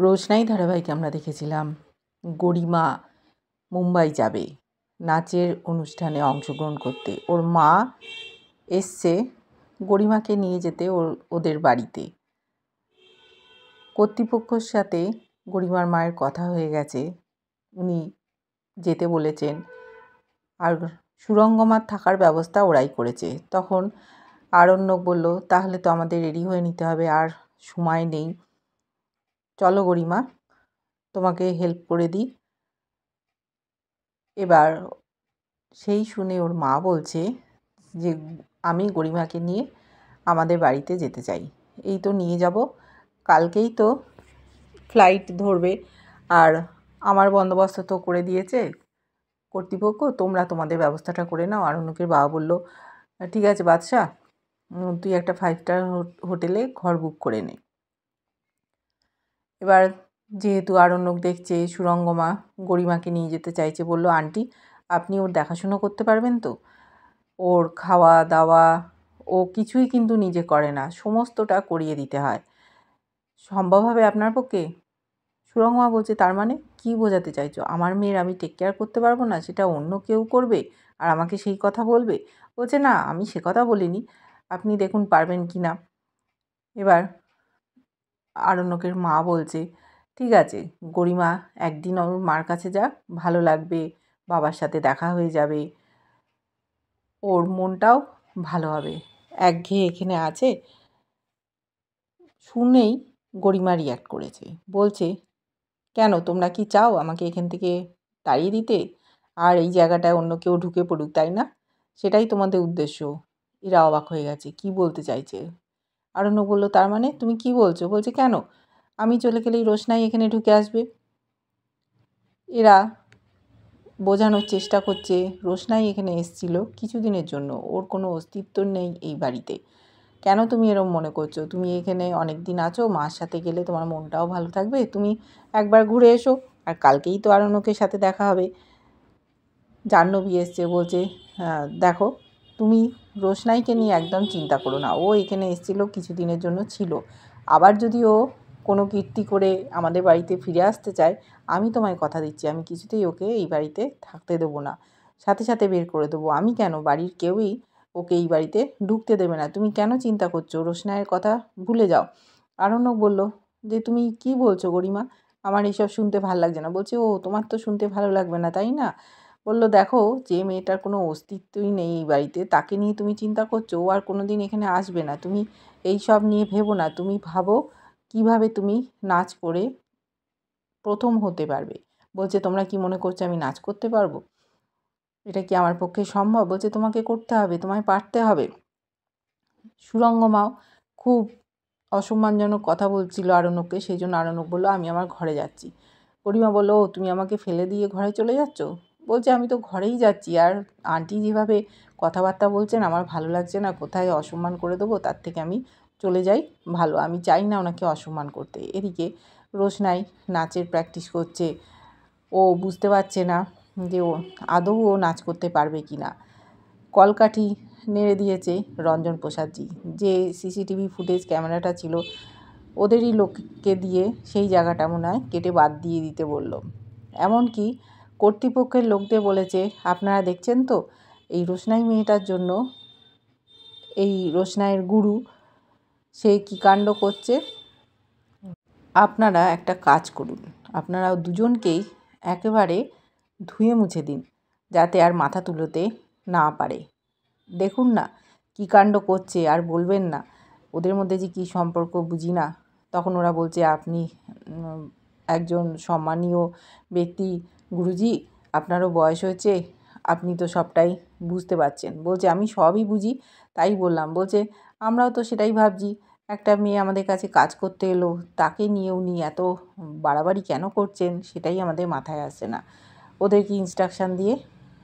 রোশনাই ধারাবাহিকে আমরা দেখেছিলাম গরিমা মুম্বাই যাবে নাচের অনুষ্ঠানে অংশগ্রহণ করতে। ওর মা এসছে গরিমাকে নিয়ে যেতে ওদের বাড়িতে। কর্তৃপক্ষর সাথে গরিমার মায়ের কথা হয়ে গেছে, উনি যেতে বলেছেন, আর সুরঙ্গমার থাকার ব্যবস্থা ওরাই করেছে। তখন আরণ্যক বলল, তাহলে তো আমাদের রেডি হয়ে নিতে হবে, আর সময় নেই, চলো গরিমা তোমাকে হেল্প করে দিই। এবার সেই শুনে ওর মা বলছে যে আমি গরিমাকে নিয়ে আমাদের বাড়িতে যেতে চাই, এই তো নিয়ে যাব, কালকেই তো ফ্লাইট ধরবে, আর আমার বন্দোবস্ত তো করে দিয়েছে কর্তৃপক্ষ, তোমরা তোমাদের ব্যবস্থাটা করে নাও। আরণ্যকের বাবা বলল, ঠিক আছে বাদশা, তুই একটা 5 স্টার হোটেলে ঘর বুক করে নে। এবার যেহেতু আরণ্যক দেখছে সুরঙ্গমা গরিমাকে নিয়ে যেতে চাইছে, বলল, আন্টি আপনি ওর দেখাশুনো করতে পারবেন তো? ওর খাওয়া দাওয়া ও কিছুই কিন্তু নিজে করে না, সমস্তটা করিয়ে দিতে হয়, সম্ভব হবে আপনার পক্ষে? সুরঙ্গমা বলছে, তার মানে কী বোঝাতে চাইছো? আমার মেয়ের আমি টেক কেয়ার করতে পারবো না, সেটা অন্য কেউ করবে আর আমাকে সেই কথা বলবে? বলছে, না আমি সে কথা বলিনি, আপনি দেখুন পারবেন কি না। এবার আরণ্যকের মা বলছে, ঠিক আছে গরিমা একদিন ওর মার কাছে যা, ভালো লাগবে, বাবার সাথে দেখা হয়ে যাবে, ওর মনটাও ভালো হবে, একঘেয়ে এখানে আছে। শুনেই গরিমা রিয়্যাক্ট করেছে, বলছে, কেন তোমরা কি চাও আমাকে এখান থেকে তাড়িয়ে দিতে, আর এই জায়গাটায় অন্য কেউ ঢুকে পড়ুক, তাই না? সেটাই তোমাদের উদ্দেশ্য? এরা অবাক হয়ে গেছে, কি বলতে চাইছে। আরণ্যক বলল, তার মানে তুমি কি বলছো? বলছে, কেন, আমি চলে গেলেই রোশনাই এখানে ঢুকে আসবে। এরা বোঝানোর চেষ্টা করছে রোশনাই এখানে এসেছিল কিছুদিনের জন্য, ওর কোনো অস্তিত্ব নেই এই বাড়িতে। কেন তুমি এরকম মনে করছো? তুমি এখানে অনেক দিন আছো, মার সাথে গেলে তোমার মনটাও ভালো থাকবে, তুমি একবার ঘুরে এসো, আর কালকেই তো আরণ্যকের সাথে দেখা হবে। জাহ্নবী এসছে, বলছে, দেখো তুমি রোশনাইকে নিয়ে একদম চিন্তা করো না, ও এখানে এসেছিলো কিছুদিনের জন্য ছিল, আবার যদি ও কোনো কীর্তি করে আমাদের বাড়িতে ফিরে আসতে চায়, আমি তোমায় কথা দিচ্ছি আমি কিছুতেই ওকে এই বাড়িতে থাকতে দেবো না, সাথে সাথে বের করে দেবো। আমি কেন, বাড়ির কেউই ওকে এই বাড়িতে ঢুকতে দেবে না, তুমি কেন চিন্তা করছো? রোশনাইয়ের কথা ভুলে যাও। আরণ্যক বলল যে, তুমি কি বলছো গরিমা, আমার এইসব শুনতে ভালো লাগছে না। বলছে, ও তোমার তো শুনতে ভালো লাগবে না তাই না? বলল, দেখো যে মেয়েটার কোনো অস্তিত্বই নেই এই বাড়িতে, তাকে নিয়ে তুমি চিন্তা করছো, ও আর কোনো দিন এখানে আসবে না, তুমি এই সব নিয়ে ভেবো না, তুমি ভাবো কিভাবে তুমি নাচ করে প্রথম হতে পারবে। বলছে, তোমরা কি মনে করছো আমি নাচ করতে পারবো? এটা কি আমার পক্ষে সম্ভব? বলছে, তোমাকে করতে হবে, তোমায় পারতে হবে। সুরঙ্গমাও খুব অসম্মানজনক কথা বলছিল আরণ্যককে, সেই জন্য আরণ্যক বলল, আমি আমার ঘরে যাচ্ছি। গরিমা বলল, ও তুমি আমাকে ফেলে দিয়ে ঘরে চলে যাচ্ছ? বলছে, আমি তো ঘরেই যাচ্ছি, আর আন্টি যেভাবে কথাবার্তা বলছেন আমার ভালো লাগছে না, কোথায় অসম্মান করে দেবো, তার থেকে আমি চলে যাই ভালো, আমি চাই না ওনাকে অসম্মান করতে। এদিকে রোশনাই নাচের প্র্যাকটিস করছে, ও বুঝতে পারছে না যে ও আদৌ ও নাচ করতে পারবে কি না। কলকাঠি নেড়ে দিয়েছে রঞ্জন প্রসাদজি, যে সিসিটিভি ফুটেজ ক্যামেরাটা ছিল ওদেরই লোককে দিয়ে সেই জায়গাটা মনে হয় কেটে বাদ দিয়ে দিতে বলল। এমনকি কর্তৃপক্ষের লোকদের বলেছে, আপনারা দেখছেন তো এই রোশনাই মেয়েটার জন্য এই রোশনাইয়ের গুরু সে কী কাণ্ড করছে, আপনারা একটা কাজ করুন, আপনারা দুজনকেই একেবারে ধুয়ে মুছে দিন, যাতে আর মাথা তুলোতে না পারে। দেখুন না কী কাণ্ড করছে, আর বলবেন না ওদের মধ্যে যে কী সম্পর্ক বুঝি না। তখন ওরা বলছে, আপনি একজন সম্মানীয় ব্যক্তি গুরুজি, আপনারও বয়স হয়েছে, আপনি তো সবটাই বুঝতে পারছেন। বলছে, আমি সবই বুঝি, তাই বললাম। বলছে, আমরাও তো সেটাই ভাবছি, একটা মেয়ে আমাদের কাছে কাজ করতে এলো, তাকে নিয়ে উনি এত বাড়াবাড়ি কেন করছেন, সেটাই আমাদের মাথায় আসছে না। ওদেরকে ইনস্ট্রাকশান দিয়ে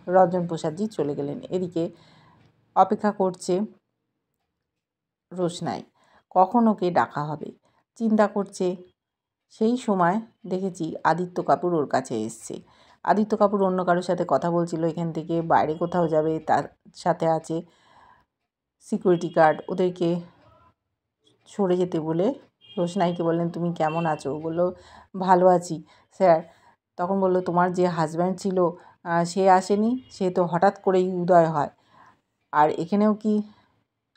রঞ্জন প্রসাদজি চলে গেলেন। এদিকে অপেক্ষা করছে রোশনাই, কখন ওকে ডাকা হবে, চিন্তা করছে। সেই সময় দেখেছি আদিত্য কাপুর ওর কাছে এসছে। আদিত্য কাপুর অন্য কারোর সাথে কথা বলছিল, এখান থেকে বাইরে কোথাও যাবে, তার সাথে আছে সিকিউরিটি গার্ড, ওদেরকে সরে যেতে বলে রোশনাইকে বললেন, তুমি কেমন আছো? বলল, ভালো আছি স্যার। তখন বলল, তোমার যে হাজব্যান্ড ছিল সে আসেনি? সে তো হঠাৎ করেই উদয় হয়, আর এখানেও কি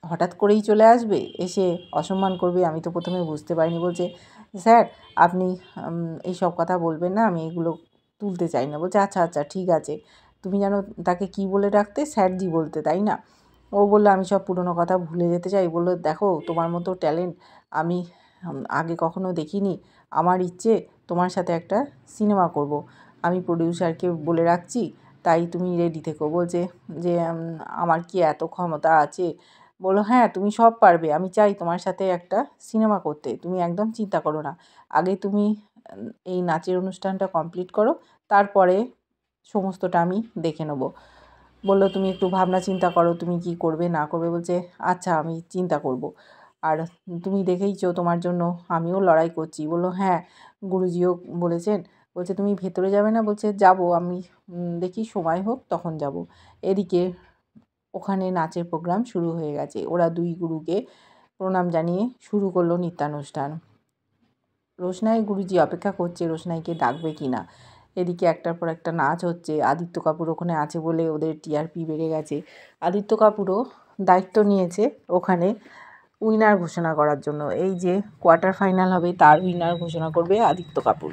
হঠাৎ করেই চলে আসবে, এসে অসম্মান করবে? আমি তো প্রথমে বুঝতে পারিনি। বলছে, স্যার আপনি এইসব কথা বলবেন না, আমি এগুলো তুলতে চাই না। বলছে, আচ্ছা আচ্ছা ঠিক আছে। তুমি যেন তাকে কি বলে রাখতে? স্যারজি বলতে, তাই না? ও বললো, আমি সব পুরনো কথা ভুলে যেতে চাই। বললো, দেখো তোমার মতো ট্যালেন্ট আমি আগে কখনো দেখিনি। আমার ইচ্ছে তোমার সাথে একটা সিনেমা করব। আমি প্রডিউসারকে বলে রাখছি, তাই তুমি রেডি থেকো। বলছে যে আমার কি এত ক্ষমতা আছে? বললো, হ্যাঁ তুমি সব পারবে, আমি চাই তোমার সাথে একটা সিনেমা করতে, তুমি একদম চিন্তা করো না। আগে তুমি এই নাচের অনুষ্ঠানটা কমপ্লিট করো, তারপরে সমস্তটা আমি দেখে নেবো। বললো, তুমি একটু ভাবনা চিন্তা করো, তুমি কি করবে না করবে। বলছে, আচ্ছা আমি চিন্তা করব। আর তুমি দেখেইছো তোমার জন্য আমিও লড়াই করছি। বললো, হ্যাঁ গুরুজিও বলেছেন। বলছে, তুমি ভেতরে যাবে না? বলছে, যাব আমি, দেখি সময় হোক তখন যাব। এদিকে ওখানে নাচের প্রোগ্রাম শুরু হয়ে গেছে। ওরা দুই গুরুকে প্রণাম জানিয়ে শুরু করলো নৃত্যানুষ্ঠান। রোশনাই গুরুজি অপেক্ষা করছে রোশনাইকে ডাকবে কি না। এদিকে একটার পর একটা নাচ হচ্ছে। আদিত্য কাপুর ওখানে আছে বলে ওদের টিআরপি বেড়ে গেছে। আদিত্য কাপুরও দায়িত্ব নিয়েছে ওখানে উইনার ঘোষণা করার জন্য। এই যে কোয়ার্টার ফাইনাল হবে, তার উইনার ঘোষণা করবে আদিত্য কাপুর।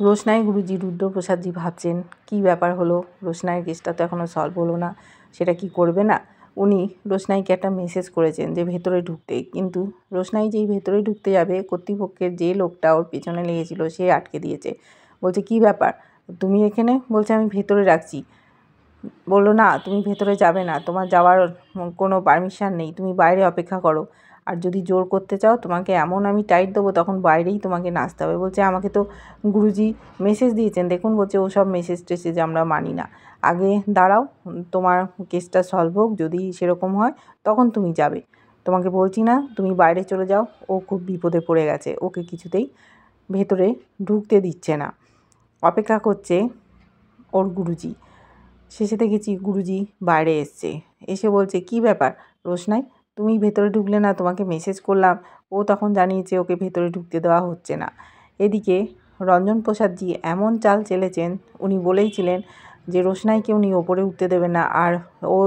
রোশনাই গুরুজি, রুদ্রপ্রসাদজি ভাবছেন, কী ব্যাপার হলো, রোশনাইয়ের কেসটা তো এখনও সলভ হলো না, সেটা কি করবে না? উনি রোশনাইকে একটা মেসেজ করেছেন যে ভেতরে ঢুকতে, কিন্তু রোশনাই যেই ভেতরে ঢুকতে যাবে, কর্তৃপক্ষের যে লোকটা ওর পেছনে লেগেছিল সে আটকে দিয়েছে। বলছে, কী ব্যাপার তুমি এখানে? বলছে, আমি ভেতরে রাখছি। বললো, না তুমি ভেতরে যাবে না, তোমার যাওয়ার কোনো পারমিশন নেই, তুমি বাইরে অপেক্ষা করো। আর যদি জোর করতে চাও তোমাকে এমন আমি টাইট দেবো, তখন বাইরেই তোমাকে নাচতে হবে। বলছে, আমাকে তো গুরুজি মেসেজ দিয়েছেন দেখুন। বলছে, ও সব মেসেজ টেসেজ আমরা মানি না, আগে দাঁড়াও তোমার কেসটা সলভ হোক, যদি সেরকম হয় তখন তুমি যাবে। তোমাকে বলছি না তুমি বাইরে চলে যাও। ও খুব বিপদে পড়ে গেছে, ওকে কিছুতেই ভেতরে ঢুকতে দিচ্ছে না, অপেক্ষা করছে ওর গুরুজি। শেষে দেখেছি গুরুজি বাইরে এসছে, এসে বলছে, কী ব্যাপার রোশনাই, তুমি ভেতরে ঢুকলে না? তোমাকে মেসেজ করলাম। ও তখন জানিয়েছে ওকে ভেতরে ঢুকতে দেওয়া হচ্ছে না। এদিকে রঞ্জন প্রসাদজি এমন চাল চেলেছেন, উনি বলেইছিলেন যে রোশনাইকে উনি ওপরে উঠতে দেবেন না, আর ও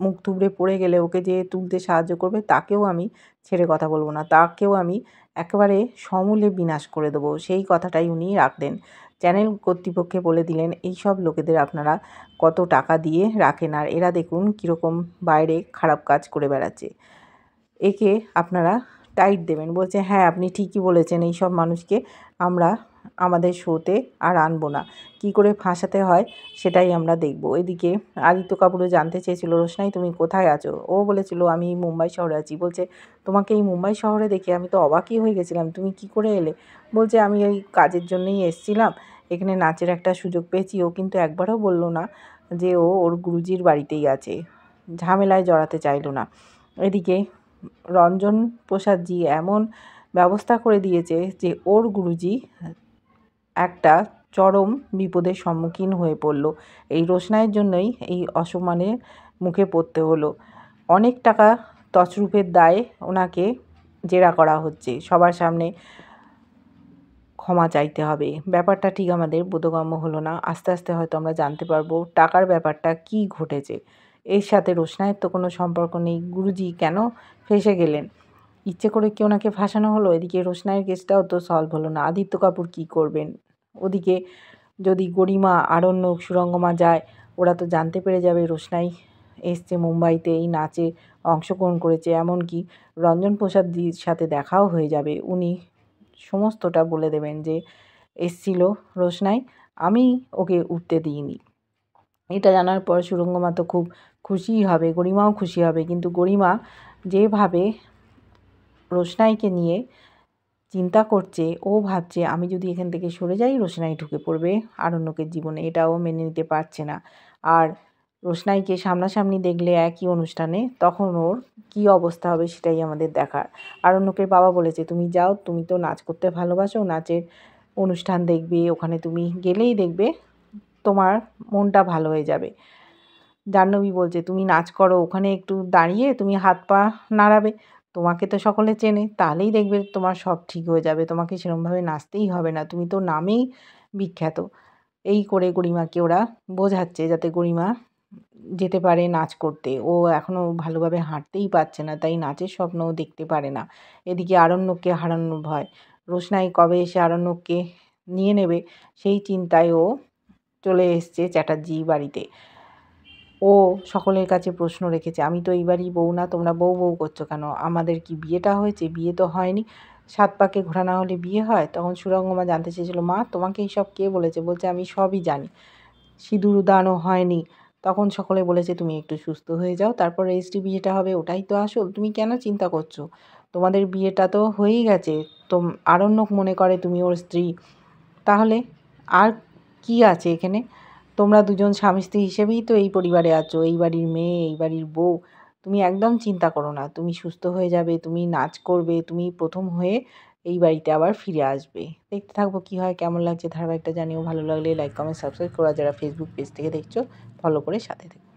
মুখ থুবড়ে পড়ে গেলে ওকে যে তুলতে সাহায্য করবে তাকেও আমি ছেড়ে কথা বলবো না, তাকেও আমি একেবারে সমূলে বিনাশ করে দেবো। সেই কথাটাই উনি রাখলেন। চ্যানেল কর্তৃপক্ষে বলে দিলেন, এই সব লোকেদের আপনারা কত টাকা দিয়ে রাখেন, আর এরা দেখুন কীরকম বাইরে খারাপ কাজ করে বেড়াচ্ছে, একে আপনারা টাইট দেবেন। বলছে, হ্যাঁ আপনি ঠিকই বলেছেন, এই সব মানুষকে আমরা আমাদের শোতে আর আনবো না, কী করে ফাঁসাতে হয় সেটাই আমরা দেখব। এদিকে আদিত্য কাপুরও জানতে চেয়েছিল, রোশনাই তুমি কোথায় আছো? ও বলেছিল, আমি মুম্বাই শহরে আছি। বলছে, তোমাকে এই মুম্বাই শহরে দেখে আমি তো অবাকই হয়ে গেছিলাম, তুমি কি করে এলে? বলছে, আমি ওই কাজের জন্যই এসেছিলাম, এখানে নাচের একটা সুযোগ পেয়েছি। ও কিন্তু একবারও বললো না যে ও ওর গুরুজির বাড়িতেই আছে, ঝামেলায় জড়াতে চাইলো না। এদিকে রঞ্জন প্রসাদজি এমন ব্যবস্থা করে দিয়েছে যে ওর গুরুজি একটা চরম বিপদের সম্মুখীন হয়ে পড়ল। এই রোশনাইয়ের জন্যই এই অসম্মানের মুখে পড়তে হলো। অনেক টাকা তছরূপের দায়ে ওনাকে জেরা করা হচ্ছে, সবার সামনে ক্ষমা চাইতে হবে। ব্যাপারটা ঠিক আমাদের বোধগম্য হলো না। আস্তে আস্তে হয়তো আমরা জানতে পারবো টাকার ব্যাপারটা কি ঘটেছে। এর সাথে রোশনাইয়ের তো কোনো সম্পর্ক নেই, গুরুজি কেন ফেঁসে গেলেন? ইচ্ছে করে কি ওনাকে ফাঁসানো হলো? এদিকে রোশনাইয়ের কেসটাও তো সলভ হলো না, আদিত্য কাপুর কী করবেন? ওদিকে যদি গরিমা, আরণ্যক, সুরঙ্গমা যায়, ওরা তো জানতে পেরে যাবে রোশনাই এসছে মুম্বাইতে, এই নাচে অংশগ্রহণ করেছে, এমনকি রঞ্জন প্রসাদজির সাথে দেখাও হয়ে যাবে। উনি সমস্তটা বলে দেবেন যে এসছিল রোশনাই, আমি ওকে উঠতে দিইনি। এটা জানার পর সুরঙ্গমা তো খুব খুশিই হবে, গরিমাও খুশি হবে, কিন্তু গরিমা যেভাবে রোশনাইকে নিয়ে চিন্তা করছে, ও ভাবছে আমি যদি এখান থেকে সরে যাই রোশনাই ঢুকে পড়বে আরণ্যকের জীবনে, এটাও মেনে নিতে পারছে না। আর রোশনাইকে সামনাসামনি দেখলে একই অনুষ্ঠানে, তখন ওর কী অবস্থা হবে সেটাই আমাদের দেখার। আরণ্যকের বাবা বলেছে, তুমি যাও, তুমি তো নাচ করতে ভালোবাসো, নাচের অনুষ্ঠান দেখবে, ওখানে তুমি গেলেই দেখবে তোমার মনটা ভালো হয়ে যাবে। জাহ্নবী বলছে, তুমি নাচ করো, ওখানে একটু দাঁড়িয়ে তুমি হাত পা নাড়াবে। তোমাকে তো সকলে চেনে, তাহলেই দেখবে তোমার সব ঠিক হয়ে যাবে। তোমাকে সেরমভাবে নাচতেই হবে না, তুমি তো নামেই বিখ্যাত। এই করে গরিমাকে ওরা বোঝাচ্ছে যাতে গরিমা যেতে পারে নাচ করতে। ও এখনও ভালোভাবে হাঁটতেই পারছে না, তাই নাচের স্বপ্ন ও দেখতে পারে না। এদিকে আরণ্যককে হারানোর ভয়। রোশনাই কবে এসে আরণ্যককে নিয়ে নেবে সেই চিন্তায় ও চলে এসছে চ্যাটার্জি বাড়িতে। ও সকলের কাছে প্রশ্ন রেখেছে, আমি তো এই বাড়ির বউ না, তোমরা বউ বউ করছো কেন? আমাদের কি বিয়েটা হয়েছে? বিয়ে তো হয়নি। 7 পাকে ঘোড়া না হলে বিয়ে হয়? তখন সুরঙ্গমা জানতে চেয়েছিল, মা তোমাকে এইসব কে বলেছে? বলছে আমি সবই জানি, সিঁদুর দানও হয়নি। তখন সকলে বলেছে তুমি একটু সুস্থ হয়ে যাও, তারপর রেজিস্ট্রি বিয়েটা হবে, ওটাই তো আসল। তুমি কেন চিন্তা করছো? তোমাদের বিয়েটা তো হয়েই গেছে। আরণ্যক মনে করে তুমি ওর স্ত্রী, তাহলে আর কি আছে এখানে? তোমরা দুজন স্বামী স্ত্রী হিসেবেই তো এই পরিবারে আছো, এই বাড়ির মেয়ে, এই বাড়ির বউ। তুমি একদম চিন্তা করো না, তুমি সুস্থ হয়ে যাবে, তুমি নাচ করবে, তুমি প্রথম হয়ে এই বাড়িতে আবার ফিরে আসবে। দেখতে থাকবো কী হয়, কেমন লাগছে ধারাবাহিকটা জানিও। ভালো লাগলে লাইক কমেন্ট সাবস্ক্রাইব করো, আর যারা ফেসবুক পেজ থেকে দেখছো ফলো করে সাথে থেকো।